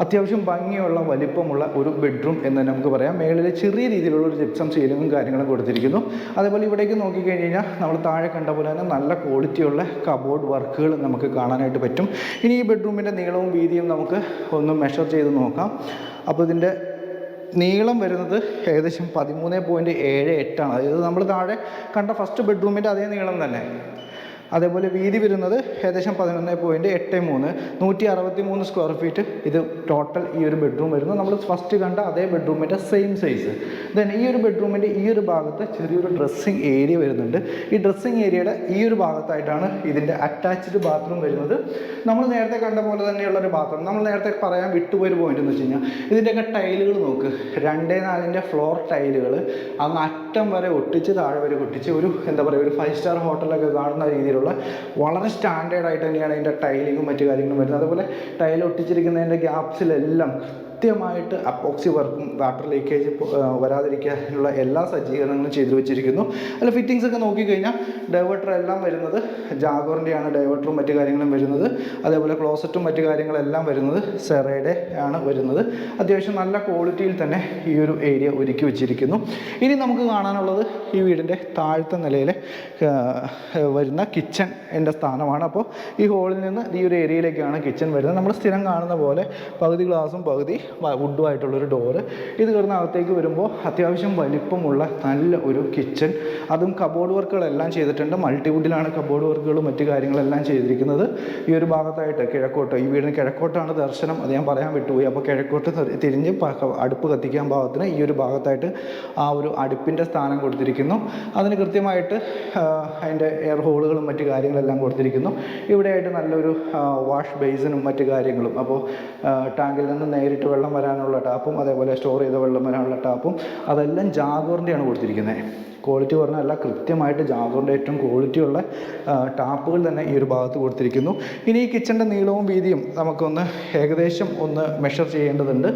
അത്യാവശ്യം ഭംഗിയുള്ള വലിപ്പമുള്ള ഒരു ബെഡ്റൂം എന്ന് തന്നെ നമുക്ക് പറയാം. മേളിൽ ചെറിയ രീതിയിലുള്ള ഒരു ജിപ്സം സീലിങ്ങും കാര്യങ്ങളും കൊടുത്തിരിക്കുന്നു. അതേപോലെ ഇവിടേക്ക് നോക്കിക്കഴിഞ്ഞ് കഴിഞ്ഞാൽ നമ്മൾ താഴെ കണ്ട പോലെ തന്നെ നല്ല ക്വാളിറ്റിയുള്ള കബോർഡ് വർക്കുകൾ നമുക്ക് കാണാനായിട്ട് പറ്റും. ഇനി ഈ ബെഡ്റൂമിൻ്റെ നീളവും വീതിയും നമുക്ക് ഒന്ന് മെഷർ ചെയ്ത് നോക്കാം. അപ്പോൾ ഇതിൻ്റെ നീളം വരുന്നത് ഏകദേശം 13.78 ആണ്. അതായത് നമ്മൾ താഴെ കണ്ട ഫസ്റ്റ് ബെഡ്റൂമിൻ്റെ അതേ നീളം തന്നെ. അതേപോലെ വീതി വരുന്നത് ഏകദേശം 11.83, 163 സ്ക്വയർ ഫീറ്റ് ഇത് ടോട്ടൽ ഈ ഒരു ബെഡ്റൂം വരുന്നു. നമ്മൾ ഫസ്റ്റ് കണ്ട അതേ ബെഡ്റൂമിൻ്റെ സെയിം സൈസ്. ദെൻ ഈ ഒരു ബെഡ്റൂമിൻ്റെ ഈ ഒരു ഭാഗത്ത് ചെറിയൊരു ഡ്രസ്സിങ് ഏരിയ വരുന്നുണ്ട്. ഈ ഡ്രസ്സിങ് ഏരിയയുടെ ഈ ഒരു ഭാഗത്തായിട്ടാണ് ഇതിൻ്റെ അറ്റാച്ച്ഡ് ബാത്റൂം വരുന്നത്. നമ്മൾ നേരത്തെ കണ്ട പോലെ തന്നെയുള്ളൊരു ബാത്റൂം. നമ്മൾ നേരത്തെ പറയാൻ വിട്ടുപോയൊരു പോയിന്റ് എന്ന് വെച്ച് കഴിഞ്ഞാൽ ഇതിൻ്റെയൊക്കെ ടൈലുകൾ നോക്ക്. 2-4 ഫ്ലോർ ടൈലുകൾ അങ്ങ് അറ്റം വരെ ഒട്ടിച്ച് താഴെ വരെ ഒട്ടിച്ച് ഒരു എന്താ പറയുക, ഒരു 5 സ്റ്റാർ ഹോട്ടലൊക്കെ കാണുന്ന രീതിയിലുള്ള വളരെ സ്റ്റാൻഡേർഡ് ആയിട്ട് തന്നെയാണ് ഇതിൻ്റെ ടൈലിങ്ങും മറ്റു കാര്യങ്ങളും വരുന്നത്. അതുപോലെ ടൈൽ ഒട്ടിച്ചിരിക്കുന്നതിൻ്റെ ഗ്യാപ്സിലെല്ലാം കൃത്യമായിട്ട് അപ്പോക്സി വർക്കും വാട്ടർ ലീക്കേജ് വരാതിരിക്കാനുള്ള എല്ലാ സജ്ജീകരണങ്ങളും ചെയ്തു വെച്ചിരിക്കുന്നു. അതിൽ ഫിറ്റിങ്സ് ഒക്കെ നോക്കിക്കഴിഞ്ഞാൽ ഡൈവേർട്ടർ എല്ലാം വരുന്നത് ജാഗോറിൻ്റെയാണ് ഡൈവേർട്ടറും മറ്റു കാര്യങ്ങളും വരുന്നത്. അതേപോലെ ക്ലോസറ്റും മറ്റു കാര്യങ്ങളെല്ലാം വരുന്നത് സെറയുടെ ആണ് വരുന്നത്. അത്യാവശ്യം നല്ല ക്വാളിറ്റിയിൽ തന്നെ ഈ ഒരു ഏരിയ ഒരുക്കി വെച്ചിരിക്കുന്നു. ഇനി നമുക്ക് കാണാനുള്ളത് ഈ വീടിൻ്റെ താഴത്തെ നിലയിൽ വരുന്ന കിച്ചൻ്റെ സ്ഥാനമാണ്. അപ്പോൾ ഈ ഹോളിൽ നിന്ന് ഈ ഒരു ഏരിയയിലേക്കാണ് കിച്ചൺ വരുന്നത്. നമ്മൾ സ്ഥിരം കാണുന്ന പോലെ പകുതി ഗ്ലാസും പകുതി വുഡും ആയിട്ടുള്ളൊരു ഡോറ്. ഇത് കിടന്ന അകത്തേക്ക് വരുമ്പോൾ അത്യാവശ്യം വലിപ്പമുള്ള നല്ല ഒരു കിച്ചൺ. അതും കബോർഡ് വർക്കുകളെല്ലാം ചെയ്തിട്ടുണ്ട്. മൾട്ടിവുഡിലാണ് കബോർഡ് വർക്കുകളും മറ്റു കാര്യങ്ങളെല്ലാം ചെയ്തിരിക്കുന്നത്. ഈ ഒരു ഭാഗത്തായിട്ട് കിഴക്കോട്ട്, ഈ വീടിന് കിഴക്കോട്ടാണ് ദർശനം, അത് ഞാൻ പറയാൻ വിട്ടുപോയി. അപ്പോൾ കിഴക്കോട്ട് തിരിഞ്ഞ് അടുപ്പ് കത്തിക്കാൻ ഭാഗത്തിന് ഈ ഒരു ഭാഗത്തായിട്ട് ആ ഒരു അടുപ്പിൻ്റെ സ്ഥാനം കൊടുത്തിരിക്കുന്നു. അതിന് കൃത്യമായിട്ട് അതിൻ്റെ എയർ ഹോളുകളും മറ്റു കാര്യങ്ങളെല്ലാം കൊടുത്തിരിക്കുന്നു. ഇവിടെയായിട്ട് നല്ലൊരു വാഷ് ബേസിനും മറ്റു കാര്യങ്ങളും. അപ്പോൾ ടാങ്കിൽ നിന്ന് നേരിട്ട് വെള്ളം വരാനുള്ള ടാപ്പും അതേപോലെ സ്റ്റോർ ചെയ്ത വെള്ളം വരാനുള്ള ടാപ്പും അതെല്ലാം ജാഗോറിൻ്റെയാണ് കൊടുത്തിരിക്കുന്നത്. ക്വാളിറ്റി പറഞ്ഞാൽ കൃത്യമായിട്ട് ജാഗോറിൻ്റെ ഏറ്റവും ക്വാളിറ്റിയുള്ള ടാപ്പുകൾ തന്നെ ഈ ഒരു ഭാഗത്ത് കൊടുത്തിരിക്കുന്നു. ഇനി ഈ കിച്ചൻ്റെ നീളവും വീതിയും നമുക്കൊന്ന് ഏകദേശം ഒന്ന് മെഷർ ചെയ്യേണ്ടതുണ്ട്.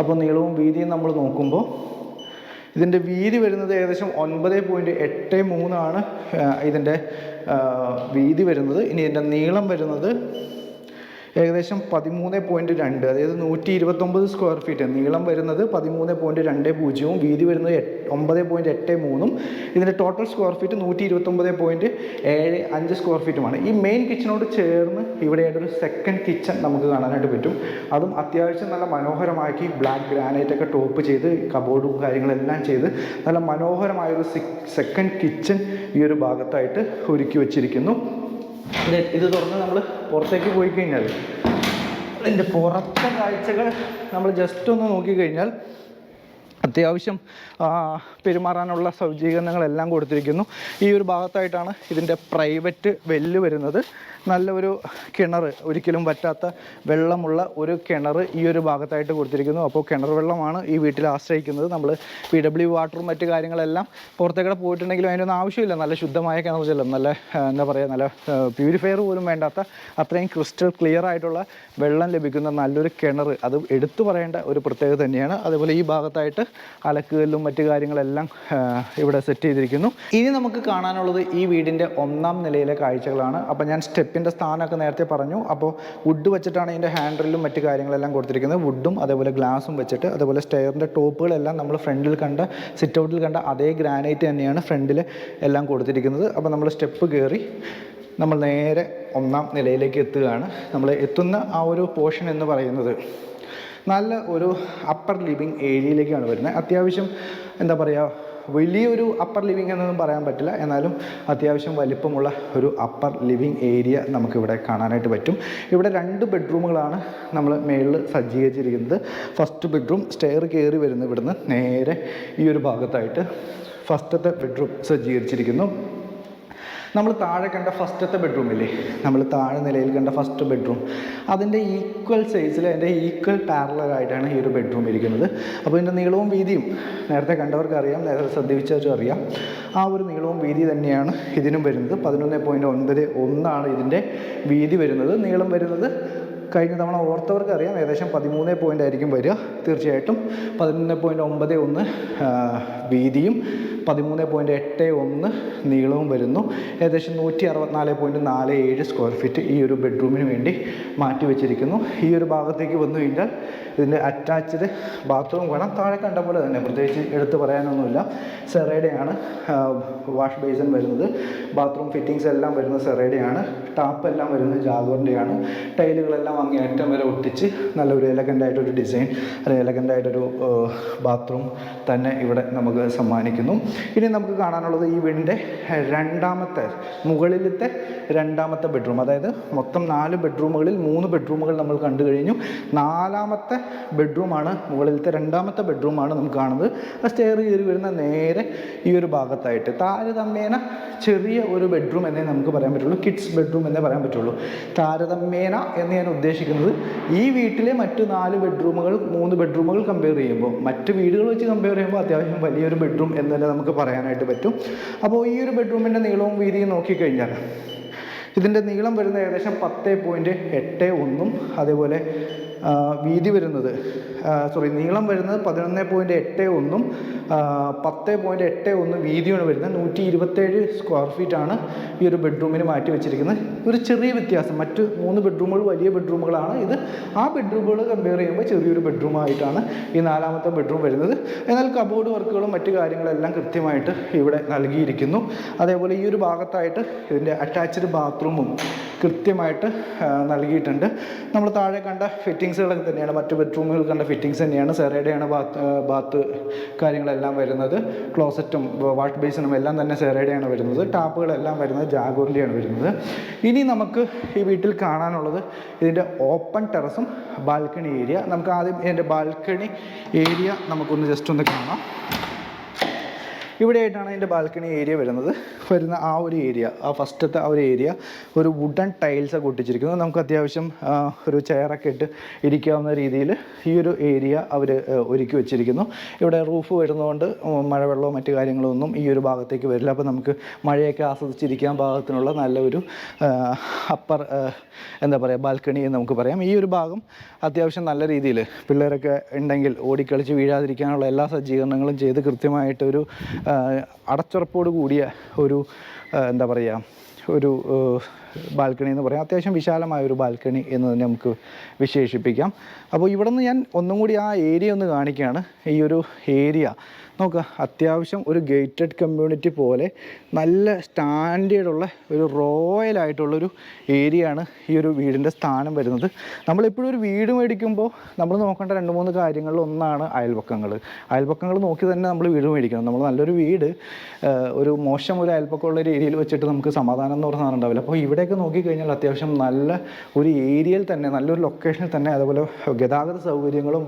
അപ്പോൾ നീളവും വീതിയും നമ്മൾ നോക്കുമ്പോൾ ഇതിൻ്റെ വീതി വരുന്നത് ഏകദേശം 9.83 ആണ് ഇതിൻ്റെ വീതി വരുന്നത്. ഇനി ഇതിൻ്റെ നീളം വരുന്നത് ഏകദേശം 13.2, അതായത് 129 സ്ക്വയർ ഫീറ്റ്. നീളം വരുന്നത് 13.20, വീതി വരുന്നത് 9.83. ഇതിൻ്റെ ടോട്ടൽ സ്ക്വയർ ഫീറ്റ് 129.75 സ്ക്വയർ ഫീറ്റുമാണ്. ഈ മെയിൻ കിച്ചണോട് ചേർന്ന് ഇവിടെയായിട്ടൊരു സെക്കൻഡ് കിച്ചൺ നമുക്ക് കാണാനായിട്ട് പറ്റും. അതും അത്യാവശ്യം നല്ല മനോഹരമാക്കി ബ്ലാക്ക് ഗ്രാനൈറ്റൊക്കെ ടോപ്പ് ചെയ്ത് കബോർഡും കാര്യങ്ങളെല്ലാം ചെയ്ത് നല്ല മനോഹരമായൊരു സെക്കൻഡ് കിച്ചൺ ഈ ഒരു ഭാഗത്തായിട്ട് ഒരുക്കി വച്ചിരിക്കുന്നു. ഇത് തുറന്ന് നമ്മൾ പുറത്തേക്ക് പോയി കഴിഞ്ഞാൽ ഇതിൻ്റെ പുറത്തെ കാഴ്ചകൾ നമ്മൾ ജസ്റ്റ് ഒന്ന് നോക്കിക്കഴിഞ്ഞാൽ അത്യാവശ്യം പെരുമാറാനുള്ള സജ്ജീകരണങ്ങളെല്ലാം കൊടുത്തിരിക്കുന്നു. ഈ ഒരു ഭാഗത്തായിട്ടാണ് ഇതിൻ്റെ പ്രൈവറ്റ് വെല്ല് വരുന്നത്. നല്ല ഒരു കിണർ, ഒരിക്കലും പറ്റാത്ത വെള്ളമുള്ള ഒരു കിണർ ഈ ഒരു ഭാഗത്തായിട്ട് കൊടുത്തിരിക്കുന്നു. അപ്പോൾ കിണർ വെള്ളമാണ് ഈ വീട്ടിൽ ആശ്രയിക്കുന്നത്. നമ്മൾ PW വാട്ടറും മറ്റു കാര്യങ്ങളെല്ലാം പുറത്തേക്കൂടെ പോയിട്ടുണ്ടെങ്കിലും അതിനൊന്നും ആവശ്യമില്ല. നല്ല ശുദ്ധമായ കിണർ ജലം, നല്ല എന്താ പറയുക, നല്ല പ്യൂരിഫയർ പോലും വേണ്ടാത്ത അത്രയും ക്രിസ്റ്റൽ ക്ലിയർ ആയിട്ടുള്ള വെള്ളം ലഭിക്കുന്ന നല്ലൊരു കിണർ, അത് എടുത്തു പറയേണ്ട ഒരു പ്രത്യേകത തന്നെയാണ്. അതുപോലെ ഈ ഭാഗത്തായിട്ട് അലക്കുകല്ലും മറ്റു കാര്യങ്ങളെല്ലാം ഇവിടെ സെറ്റ് ചെയ്തിരിക്കുന്നു. ഇനി നമുക്ക് കാണാനുള്ളത് ഈ വീടിൻ്റെ 1ാം നിലയിലെ കാഴ്ചകളാണ്. അപ്പോൾ ഞാൻ സ്റ്റെപ്പിൻ്റെ സ്ഥാനമൊക്കെ നേരത്തെ പറഞ്ഞു. അപ്പോൾ വുഡ് വെച്ചിട്ടാണ് ഇതിൻ്റെ ഹാൻഡിലും മറ്റു കാര്യങ്ങളെല്ലാം കൊടുത്തിരിക്കുന്നത്. വുഡും അതേപോലെ ഗ്ലാസും വെച്ചിട്ട്, അതേപോലെ സ്റ്റെയറിൻ്റെ ടോപ്പുകളെല്ലാം നമ്മൾ ഫ്രണ്ടിൽ കണ്ട, സിറ്റ് ഔട്ടിൽ കണ്ട അതേ ഗ്രാനൈറ്റ് തന്നെയാണ് ഫ്രണ്ടിൽ എല്ലാം കൊടുത്തിരിക്കുന്നത്. അപ്പോൾ നമ്മൾ സ്റ്റെപ്പ് കയറി നമ്മൾ നേരെ 1ാം നിലയിലേക്ക് എത്തുകയാണ്. നമ്മൾ എത്തുന്ന ആ ഒരു പോർഷൻ എന്ന് പറയുന്നത് നല്ല ഒരു അപ്പർ ലിവിങ് ഏരിയയിലേക്കാണ് വരുന്നത്. അത്യാവശ്യം എന്താ പറയുക, വലിയൊരു അപ്പർ ലിവിങ് എന്നൊന്നും പറയാൻ പറ്റില്ല, എന്നാലും അത്യാവശ്യം വലിപ്പമുള്ള ഒരു അപ്പർ ലിവിങ് ഏരിയ നമുക്കിവിടെ കാണാനായിട്ട് പറ്റും. ഇവിടെ 2 ബെഡ്റൂമുകളാണ് നമ്മൾ മേളിൽ സജ്ജീകരിച്ചിരിക്കുന്നത്. ഫസ്റ്റ് ബെഡ്റൂം സ്റ്റെയർ കയറി വരുന്നത് ഇവിടുന്ന് നേരെ ഈ ഒരു ഭാഗത്തായിട്ട് ഫസ്റ്റത്തെ ബെഡ്റൂം സജ്ജീകരിച്ചിരിക്കുന്നു. നമ്മൾ താഴെ കണ്ട ഫസ്റ്റത്തെ ബെഡ്റൂമില്ലേ, നമ്മൾ താഴെ നിലയിൽ കണ്ട ഫസ്റ്റ് ബെഡ്റൂം, അതിൻ്റെ ഈക്വൽ സൈസിൽ, അതിൻ്റെ ഈക്വൽ പാരലലായിട്ടാണ് ഈ ഒരു ബെഡ്റൂം ഇരിക്കുന്നത്. അപ്പോൾ ഇതിൻ്റെ നീളവും വീതിയും നേരത്തെ കണ്ടവർക്ക് അറിയാം, നേരത്തെ ശ്രദ്ധിച്ചവർക്ക് അറിയാം. ആ ഒരു നീളവും വീതി തന്നെയാണ് ഇതിനും വരുന്നത്. 11.91 ഇതിൻ്റെ വീതി വരുന്നത്. നീളം വരുന്നത് കഴിഞ്ഞ തവണ ഓർത്തവർക്ക് അറിയാം, ഏകദേശം 13 പോയിൻ്റ് ആയിരിക്കും വരിക. തീർച്ചയായിട്ടും 11.91 വീതിയും 13.81 നീളവും വരുന്നു. ഏകദേശം 164.47 സ്ക്വയർ ഫീറ്റ് ഈ ഒരു ബെഡ്റൂമിന് വേണ്ടി മാറ്റി വെച്ചിരിക്കുന്നു. ഈ ഒരു ഭാഗത്തേക്ക് വന്നു കഴിഞ്ഞാൽ ഇതിൻ്റെ അറ്റാച്ച്ഡ് ബാത്റൂം കാണാം. താഴെ കണ്ട പോലെ തന്നെ പ്രത്യേകിച്ച് എടുത്ത് പറയാനൊന്നുമില്ല. സെറയുടെയാണ് വാഷ് ബേസിൻ വരുന്നത്. ബാത്റൂം ഫിറ്റിങ്സ് എല്ലാം വരുന്നത് സെറയുടെയാണ്. ടാപ്പ് എല്ലാം വരുന്നത് ജാഗോറിൻ്റെയാണ്. ടൈലുകളെല്ലാം അങ്ങേയറ്റം വരെ ഒട്ടിച്ച് നല്ലൊരു എലഗൻ്റായിട്ടൊരു ഡിസൈൻ, അല്ലെങ്കിൽ എലഗൻ്റായിട്ടൊരു ബാത്റൂം തന്നെ ഇവിടെ നമുക്ക് സമ്മാനിക്കുന്നു. ഇനി നമുക്ക് കാണാനുള്ളത് ഈ വീടിൻ്റെ മുകളിലത്തെ രണ്ടാമത്തെ ബെഡ്റൂം. അതായത് മൊത്തം 4 ബെഡ്റൂമുകളിൽ 3 ബെഡ്റൂമുകൾ നമ്മൾ കണ്ടു കഴിഞ്ഞു. 4ാമത്തെ ബെഡ്റൂമാണ്, മുകളിലത്തെ 2ാമത്തെ ബെഡ്റൂമാണ് നമുക്ക് കാണുന്നത്. ആ സ്റ്റെയർ കയറി വരുന്ന നേരെ ഈ ഒരു ഭാഗത്തായിട്ട് താരതമ്യേന ചെറിയ ഒരു ബെഡ്റൂം എന്നേ നമുക്ക് പറയാൻ പറ്റുള്ളൂ. കിഡ്സ് ബെഡ്റൂം എന്നേ പറയാൻ പറ്റുള്ളൂ. താരതമ്യേന എന്ന് ഞാൻ ഉദ്ദേശിക്കുന്നത് ഈ വീട്ടിലെ മറ്റ് 4 ബെഡ്റൂമുകൾ 3 ബെഡ്റൂമുകൾ കമ്പയർ ചെയ്യുമ്പോൾ, മറ്റ് വീടുകൾ വെച്ച് കമ്പയർ ചെയ്യുമ്പോൾ അത്യാവശ്യം വലിയൊരു ബെഡ്റൂം എന്ന് തന്നെ നമുക്ക് പറയാനായിട്ട് പറ്റും. അപ്പോൾ ഈ ഒരു ബെഡ്റൂമിൻ്റെ നീളവും വീതിയും നോക്കിക്കഴിഞ്ഞാൽ ഇതിൻ്റെ നീളം വരുന്ന ഏകദേശം 10.81, അതേപോലെ വീതി വരുന്നത് നീളം വരുന്നത് 11.81 10.81 വീതിയാണ് വരുന്നത്. 127 സ്ക്വയർ ഫീറ്റാണ് ഈ ഒരു ബെഡ്റൂമിന് മാറ്റി വെച്ചിരിക്കുന്നത്. ഒരു ചെറിയ വ്യത്യാസം, മറ്റ് 3 ബെഡ്റൂമുകൾ വലിയ ബെഡ്റൂമുകളാണ്, ഇത് ആ ബെഡ്റൂമുകൾ കമ്പയർ ചെയ്യുമ്പോൾ ചെറിയൊരു ബെഡ്റൂമായിട്ടാണ് ഈ 4ാമത്തെ ബെഡ്റൂം വരുന്നത്. എന്നാൽ കബോർഡ് വർക്കുകളും മറ്റു കാര്യങ്ങളെല്ലാം കൃത്യമായിട്ട് ഇവിടെ നൽകിയിരിക്കുന്നു. അതേപോലെ ഈ ഒരു ഭാഗത്തായിട്ട് ഇതിൻ്റെ അറ്റാച്ച്ഡ് ബാത്റൂമും കൃത്യമായിട്ട് നൽകിയിട്ടുണ്ട്. നമ്മൾ താഴെ കണ്ട ഫിറ്റിങ്സുകളൊക്കെ തന്നെയാണ്, മറ്റു ബെഡ്റൂമുകൾ കണ്ട ഫിറ്റിങ്സ് തന്നെയാണ്. സെറയുടെയാണ് ബാത്ത് കാര്യങ്ങളെല്ലാം വരുന്നത്. ക്ലോസറ്റും വാഷ് ബേസിനും എല്ലാം തന്നെ സെറയുടെയാണ് വരുന്നത്. ടാപ്പുകളെല്ലാം വരുന്നത് ജാഗോറിൻ്റെയാണ് വരുന്നത്. ഇനി നമുക്ക് ഈ വീട്ടിൽ കാണാനുള്ളത് ഇതിൻ്റെ ഓപ്പൺ ടെറസും ബാൽക്കണി ഏരിയ. നമുക്ക് ആദ്യം ഇതിൻ്റെ ബാൽക്കണി ഏരിയ നമുക്കൊന്ന് ജസ്റ്റ് ഒന്ന് കാണാം. ഇവിടെയായിട്ടാണ് അതിൻ്റെ ബാൽക്കണി ഏരിയ വരുന്ന ആ ഒരു ഏരിയ, ആ ഫസ്റ്റത്തെ ആ ഒരു ഏരിയ ഒരു വുഡൻ ടൈൽസൊക്കെ ഒട്ടിച്ചിരിക്കുന്നത്. നമുക്ക് അത്യാവശ്യം ഒരു ചെയറൊക്കെ ഇട്ട് ഇരിക്കാവുന്ന രീതിയിൽ ഈ ഒരു ഏരിയ അവർ ഒരുക്കി വെച്ചിരിക്കുന്നു. ഇവിടെ റൂഫ് വരുന്നതുകൊണ്ട് മഴവെള്ളമോ മറ്റു കാര്യങ്ങളോ ഒന്നും ഈ ഒരു ഭാഗത്തേക്ക് വരില്ല. അപ്പോൾ നമുക്ക് മഴയൊക്കെ ആസ്വദിച്ചിരിക്കാൻ പാകത്തിനുള്ള നല്ലൊരു അപ്പർ ബാൽക്കണി എന്ന് നമുക്ക് പറയാം. ഈ ഒരു ഭാഗം അത്യാവശ്യം നല്ല രീതിയിൽ പിള്ളേരൊക്കെ ഉണ്ടെങ്കിൽ ഓടിക്കളിച്ച് വീഴാതിരിക്കാനുള്ള എല്ലാ സജ്ജീകരണങ്ങളും ചെയ്ത് കൃത്യമായിട്ടൊരു അടച്ചുറപ്പോട് കൂടിയ ഒരു ഒരു ബാൽക്കണി എന്ന് പറയാം. അത്യാവശ്യം വിശാലമായൊരു ബാൽക്കണി എന്ന് തന്നെ നമുക്ക് വിശേഷിപ്പിക്കാം. അപ്പോൾ ഇവിടെ നിന്ന് ഞാൻ ഒന്നും കൂടി ആ ഏരിയ ഒന്ന് കാണിക്കുകയാണ്. ഈ ഒരു ഏരിയ നോക്കുക, അത്യാവശ്യം ഒരു ഗേറ്റഡ് കമ്മ്യൂണിറ്റി പോലെ നല്ല സ്റ്റാൻഡേർഡുള്ള ഒരു റോയലായിട്ടുള്ളൊരു ഏരിയയാണ് ഈ ഒരു വീടിൻ്റെ സ്ഥാനം വരുന്നത്. നമ്മളെപ്പോഴും ഒരു വീട് മേടിക്കുമ്പോൾ നമ്മൾ നോക്കേണ്ട 2-3 കാര്യങ്ങളിൽ ഒന്നാണ് അയൽപക്കങ്ങൾ നോക്കി തന്നെ നമ്മൾ വീട് മേടിക്കണം. നമ്മൾ നല്ലൊരു വീട് ഒരു മോശം ഒരു അയൽപക്കമുള്ള ഒരു ഏരിയയിൽ വെച്ചിട്ട് നമുക്ക് സമാധാനം എന്ന് പറഞ്ഞാൽ ഉണ്ടാവില്ല. അപ്പോൾ ഇവിടെയൊക്കെ നോക്കിക്കഴിഞ്ഞാൽ അത്യാവശ്യം നല്ല ഒരു ഏരിയയിൽ തന്നെ, നല്ലൊരു ലൊക്കേഷനിൽ തന്നെ, അതുപോലെ ഗതാഗത സൗകര്യങ്ങളും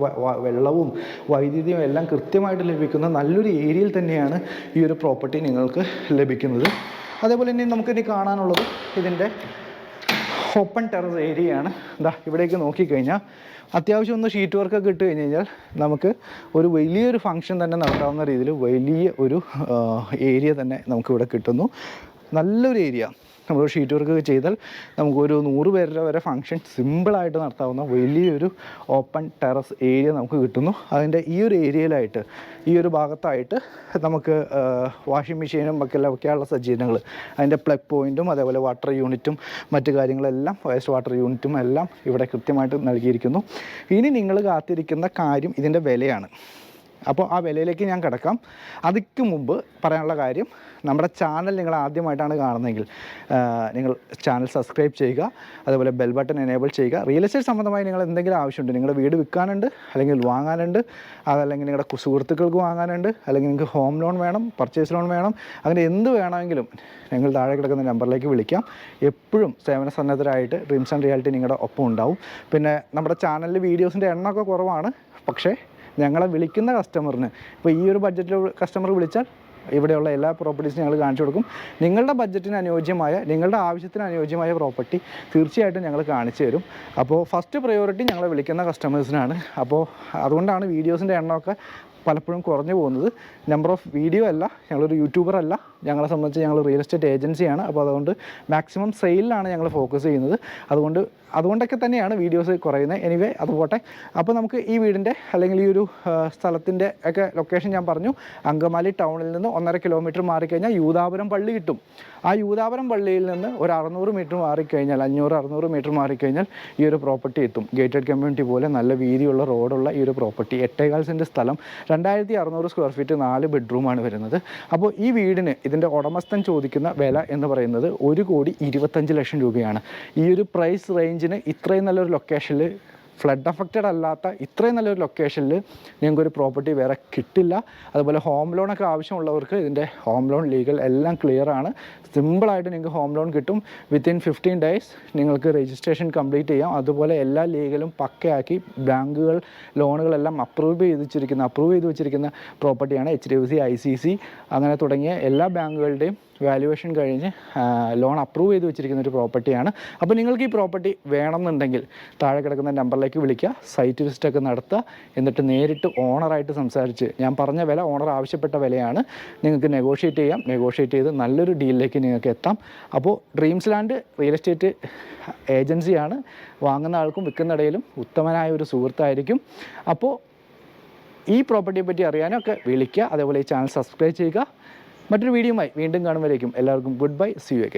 വെള്ളവും വൈദ്യുതിയും എല്ലാം കൃത്യമായിട്ട് ലഭിക്കുന്ന നല്ലൊരു ഏരിയയിൽ തന്നെയാണ് ഈ ഒരു പ്രോപ്പർട്ടി നിങ്ങൾക്ക് ലഭിക്കുന്നത്. അതേപോലെ തന്നെ നമുക്കിനി കാണാനുള്ളത് ഇതിൻ്റെ ഓപ്പൺ ടെറസ് ഏരിയയാണ്. ഇവിടേക്ക് നോക്കിക്കഴിഞ്ഞാൽ അത്യാവശ്യം ഒന്ന് ഷീറ്റ് വർക്കൊക്കെ ഇട്ട് കഴിഞ്ഞ് കഴിഞ്ഞാൽ നമുക്ക് ഒരു വലിയൊരു ഫംഗ്ഷൻ തന്നെ നടത്താവുന്ന രീതിയിൽ വലിയ ഒരു ഏരിയ തന്നെ നമുക്കിവിടെ കിട്ടുന്നു. നല്ലൊരു ഏരിയ. നമ്മൾ ഷീറ്റ് വർക്കൊക്കെ ചെയ്താൽ നമുക്കൊരു 100 പേരുടെ വരെ ഫംഗ്ഷൻ സിമ്പിളായിട്ട് നടത്താവുന്ന വലിയൊരു ഓപ്പൺ ടെറസ് ഏരിയ നമുക്ക് കിട്ടുന്നു. അതിൻ്റെ ഈ ഒരു ഏരിയയിലായിട്ട്, ഈ ഒരു ഭാഗത്തായിട്ട് നമുക്ക് വാഷിംഗ് മെഷീനും ഒക്കെയുള്ള സജ്ജീകരണങ്ങൾ, അതിൻ്റെ പ്ലഗ് പോയിൻറ്റും അതേപോലെ വാട്ടർ യൂണിറ്റും മറ്റു കാര്യങ്ങളെല്ലാം, വേസ്റ്റ് വാട്ടർ യൂണിറ്റും എല്ലാം ഇവിടെ കൃത്യമായിട്ട് നൽകിയിരിക്കുന്നു. ഇനി നിങ്ങൾ കാത്തിരിക്കുന്ന കാര്യം ഇതിൻ്റെ വിലയാണ്. അപ്പോൾ ആ വിലയിലേക്ക് ഞാൻ കിടക്കാം. അതിക്ക് മുമ്പ് പറയാനുള്ള കാര്യം, നമ്മുടെ ചാനൽ നിങ്ങൾ ആദ്യമായിട്ടാണ് കാണുന്നതെങ്കിൽ നിങ്ങൾ ചാനൽ സബ്സ്ക്രൈബ് ചെയ്യുക, അതുപോലെ ബെൽ ബട്ടൺ എനേബിൾ ചെയ്യുക. റിയൽ എസ്റ്റേറ്റ് സംബന്ധമായി നിങ്ങൾ എന്തെങ്കിലും ആവശ്യമുണ്ട്, നിങ്ങളുടെ വീട് വിൽക്കാനുണ്ട്, അല്ലെങ്കിൽ വാങ്ങാനുണ്ട്, അതല്ലെങ്കിൽ നിങ്ങളുടെ സുഹൃത്തുക്കൾക്ക് വാങ്ങാനുണ്ട്, അല്ലെങ്കിൽ നിങ്ങൾക്ക് ഹോം ലോൺ വേണം, പർച്ചേസ് ലോൺ വേണം, അങ്ങനെ എന്ത് വേണമെങ്കിലും നിങ്ങൾ താഴെ കിടക്കുന്ന നമ്പറിലേക്ക് വിളിക്കാം. എപ്പോഴും സേവന സന്നദ്ധരായിട്ട് ഡ്രീംസ് ആൻഡ് റിയാലിറ്റി നിങ്ങളുടെ ഒപ്പം ഉണ്ടാവും. പിന്നെ നമ്മുടെ ചാനലിൽ വീഡിയോസിൻ്റെ എണ്ണമൊക്കെ കുറവാണ്, പക്ഷേ ഞങ്ങളെ വിളിക്കുന്ന കസ്റ്റമറിന്, ഇപ്പോൾ ഈ ഒരു ബഡ്ജറ്റിൽ കസ്റ്റമർ വിളിച്ചാൽ ഇവിടെയുള്ള എല്ലാ പ്രോപ്പർട്ടീസും ഞങ്ങൾ കാണിച്ചു കൊടുക്കും. നിങ്ങളുടെ ബഡ്ജറ്റിന് അനുയോജ്യമായ, നിങ്ങളുടെ ആവശ്യത്തിന് അനുയോജ്യമായ പ്രോപ്പർട്ടി തീർച്ചയായിട്ടും ഞങ്ങൾ കാണിച്ചു തരും. അപ്പോൾ ഫസ്റ്റ് പ്രയോറിറ്റി ഞങ്ങളെ വിളിക്കുന്ന കസ്റ്റമേഴ്സിനാണ്. അപ്പോൾ അതുകൊണ്ടാണ് വീഡിയോസിൻ്റെ എണ്ണമൊക്കെ പലപ്പോഴും കുറഞ്ഞു പോകുന്നത്. നമ്പർ ഓഫ് വീഡിയോ അല്ല, ഞങ്ങളൊരു യൂട്യൂബർ അല്ല, ഞങ്ങളെ സംബന്ധിച്ച് ഞങ്ങൾ റിയൽ എസ്റ്റേറ്റ് ഏജൻസിയാണ്. അപ്പോൾ അതുകൊണ്ട് മാക്സിമം സെയിലിലാണ് ഞങ്ങൾ ഫോക്കസ് ചെയ്യുന്നത്. അതുകൊണ്ടൊക്കെ തന്നെയാണ് വീഡിയോസ് കുറയുന്നത്. എനിവേ അത് പോട്ടെ. അപ്പോൾ നമുക്ക് ഈ വീടിൻ്റെ അല്ലെങ്കിൽ ഈ ഒരു സ്ഥലത്തിൻ്റെ ഒക്കെ ലൊക്കേഷൻ ഞാൻ പറഞ്ഞു. അങ്കമാലി ടൗണിൽ നിന്ന് 1.5 കിലോമീറ്റർ മാറിക്കഴിഞ്ഞാൽ യൂദാപുരം പള്ളി കിട്ടും. ആ യൂദാപുരം പള്ളിയിൽ നിന്ന് ഒരു 600 മീറ്റർ മാറിക്കഴിഞ്ഞാൽ, 500-600 മീറ്റർ മാറിക്കഴിഞ്ഞാൽ ഈ ഒരു പ്രോപ്പർട്ടി എത്തും. ഗേറ്റഡ് കമ്മ്യൂണിറ്റി പോലെ നല്ല വീതിയുള്ള റോഡുള്ള ഈ ഒരു പ്രോപ്പർട്ടി, 8.25 സെൻറ്റ് സ്ഥലം, 2600 സ്ക്വയർ ഫീറ്റ്, 4 ബെഡ്റൂമാണ് വരുന്നത്. അപ്പോൾ ഈ വീടിന് ഇതിൻ്റെ ഉടമസ്ഥൻ ചോദിക്കുന്ന വില എന്ന് പറയുന്നത് 1,25,00,000 രൂപയാണ്. ഈ ഒരു പ്രൈസ് റേഞ്ചിന് ഇത്രയും നല്ലൊരു ലൊക്കേഷനിൽ, ഫ്ലഡ് അഫക്റ്റഡ് അല്ലാത്ത ഇത്രയും നല്ലൊരു ലൊക്കേഷനിൽ നിങ്ങൾക്കൊരു പ്രോപ്പർട്ടി വേറെ കിട്ടില്ല. അതുപോലെ ഹോം ലോണൊക്കെ ആവശ്യമുള്ളവർക്ക് ഇതിൻ്റെ ഹോം ലോൺ ലീഗൽ എല്ലാം ക്ലിയറാണ്. സിമ്പിളായിട്ട് നിങ്ങൾക്ക് ഹോം ലോൺ കിട്ടും. വിത്തിൻ 15 ഡേയ്സ് നിങ്ങൾക്ക് രജിസ്ട്രേഷൻ കംപ്ലീറ്റ് ചെയ്യാം. അതുപോലെ എല്ലാ ലീഗലും പക്കയാക്കി ബാങ്കുകൾ ലോണുകളെല്ലാം അപ്രൂവ് ചെയ്ത് വെച്ചിരിക്കുന്ന പ്രോപ്പർട്ടിയാണ്. HDFC, ICC അങ്ങനെ തുടങ്ങിയ എല്ലാ ബാങ്കുകളുടെയും വാല്യുവേഷൻ കഴിഞ്ഞ് ലോൺ അപ്രൂവ് ചെയ്ത് വെച്ചിരിക്കുന്ന ഒരു പ്രോപ്പർട്ടിയാണ്. അപ്പോൾ നിങ്ങൾക്ക് ഈ പ്രോപ്പർട്ടി വേണമെന്നുണ്ടെങ്കിൽ താഴെ കിടക്കുന്ന നമ്പറിലേക്ക് വിളിക്കുക, സൈറ്റ് വിസിറ്റൊക്കെ നടത്തുക, എന്നിട്ട് നേരിട്ട് ഓണറായിട്ട് സംസാരിച്ച് ഞാൻ പറഞ്ഞ വില ഓണർ ആവശ്യപ്പെട്ട വിലയാണ്, നിങ്ങൾക്ക് നെഗോഷിയേറ്റ് ചെയ്യാം. നെഗോഷിയേറ്റ് ചെയ്ത് നല്ലൊരു ഡീലിലേക്ക് നിങ്ങൾക്ക് എത്താം. അപ്പോൾ ഡ്രീംസ് ലാൻഡ് റിയൽ എസ്റ്റേറ്റ് ഏജൻസിയാണ്. വാങ്ങുന്ന ആൾക്കും വിൽക്കുന്ന ഇടയിലും ഉത്തമനായ ഒരു സുഹൃത്തായിരിക്കും. അപ്പോൾ ഈ പ്രോപ്പർട്ടിയെ പറ്റി അറിയാനൊക്കെ വിളിക്കുക. അതേപോലെ ഈ ചാനൽ സബ്സ്ക്രൈബ് ചെയ്യുക. മറ്റൊരു വീഡിയോയുമായി വീണ്ടും കാണുമ്പോഴേക്കും എല്ലാവർക്കും goodbye, see you again.